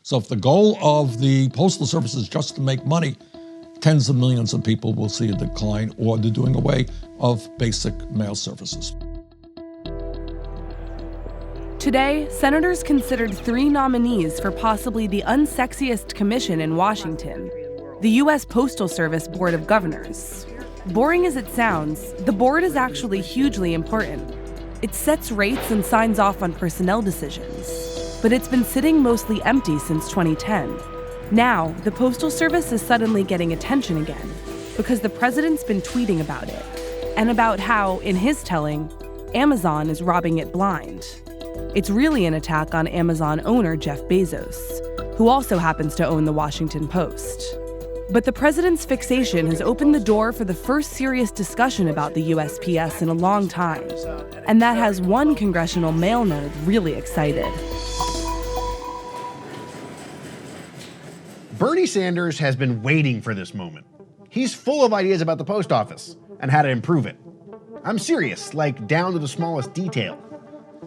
So if the goal of the Postal Service is just to make money, tens of millions of people will see a decline or the doing away of basic mail services. Today, senators considered 3 nominees for possibly the unsexiest commission in Washington, the U.S. Postal Service Board of Governors. Boring as it sounds, the board is actually hugely important. It sets rates and signs off on personnel decisions. But it's been sitting mostly empty since 2010. Now, the Postal Service is suddenly getting attention again because the president's been tweeting about it and about how, in his telling, Amazon is robbing it blind. It's really an attack on Amazon owner Jeff Bezos, who also happens to own the Washington Post. But the president's fixation has opened the door for the first serious discussion about the USPS in a long time, and that has one congressional mail nerd really excited. Bernie Sanders has been waiting for this moment. He's full of ideas about the post office and how to improve it. I'm serious, like down to the smallest detail.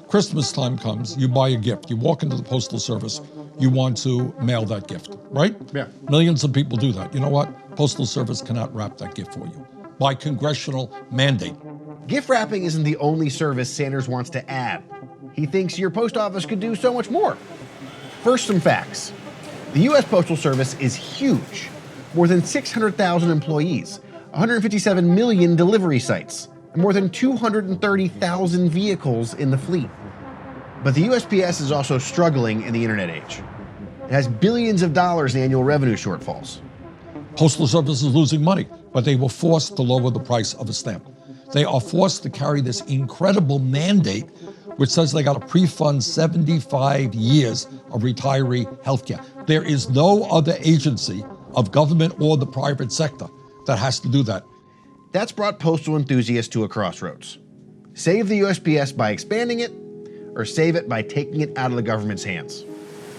Christmas time comes, you buy a gift, you walk into the Postal Service, you want to mail that gift, right? Yeah. Millions of people do that. You know what? Postal Service cannot wrap that gift for you by congressional mandate. Gift wrapping isn't the only service Sanders wants to add. He thinks your post office could do so much more. First, some facts. The U.S. Postal Service is huge. More than 600,000 employees, 157 million delivery sites, and more than 230,000 vehicles in the fleet. But the USPS is also struggling in the internet age. It has billions of dollars in annual revenue shortfalls. Postal Service is losing money, but they were forced to lower the price of a stamp. They are forced to carry this incredible mandate which says they got to pre-fund 75 years of retiree healthcare. There is no other agency of government or the private sector that has to do that. That's brought postal enthusiasts to a crossroads. Save the USPS by expanding it, or save it by taking it out of the government's hands.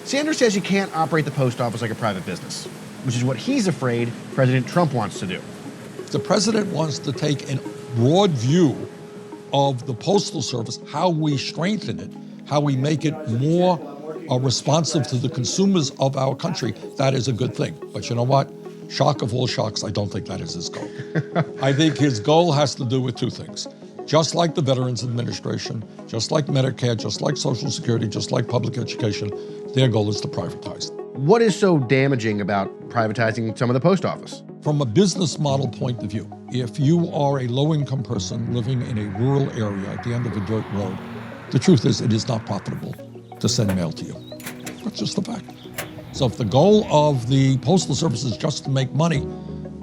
Sanders says you can't operate the post office like a private business, which is what he's afraid President Trump wants to do. The president wants to take a broad view of the Postal Service, how we strengthen it, how we make it more responsive to the consumers of our country. That is a good thing. But you know what? Shock of all shocks, I don't think that is his goal. I think his goal has to do with 2 things. Just like the Veterans Administration, just like Medicare, just like Social Security, just like public education, their goal is to privatize. What is so damaging about privatizing some of the post office? From a business model point of view, if you are a low-income person living in a rural area at the end of a dirt road, the truth is it is not profitable to send mail to you. That's just the fact. So if the goal of the Postal Service is just to make money,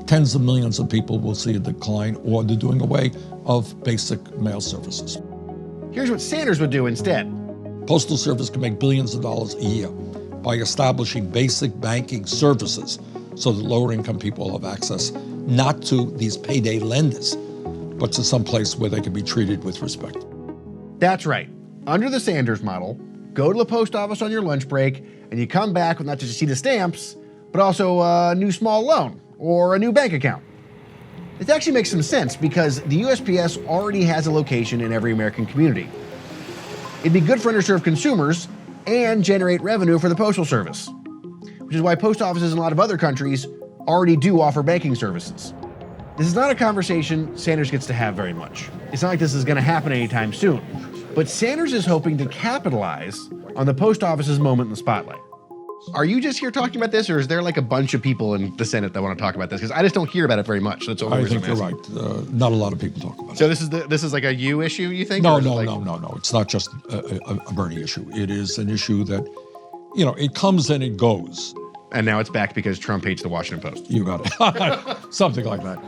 tens of millions of people will see a decline or the doing away of basic mail services. Here's what Sanders would do instead. Postal Service can make billions of dollars a year by establishing basic banking services so that lower income people have access not to these payday lenders, but to some place where they can be treated with respect. That's right. Under the Sanders model, go to the post office on your lunch break and you come back with not just a sheet of stamps, but also a new small loan or a new bank account. It actually makes some sense because the USPS already has a location in every American community. It'd be good for underserved consumers and generate revenue for the Postal Service, which is why post offices in a lot of other countries already do offer banking services. This is not a conversation Sanders gets to have very much. It's not like this is going to happen anytime soon. But Sanders is hoping to capitalize on the post office's moment in the spotlight. Are you just here talking about this, or is there like a bunch of people in the Senate that want to talk about this? Because I just don't hear about it very much. That's the only reason I think you're right. Not a lot of people talk about it. So this is like a you issue, you think? No. It's not just a Bernie issue. It is an issue that, it comes and it goes. And now it's back because Trump hates the Washington Post. You got it. Something like that.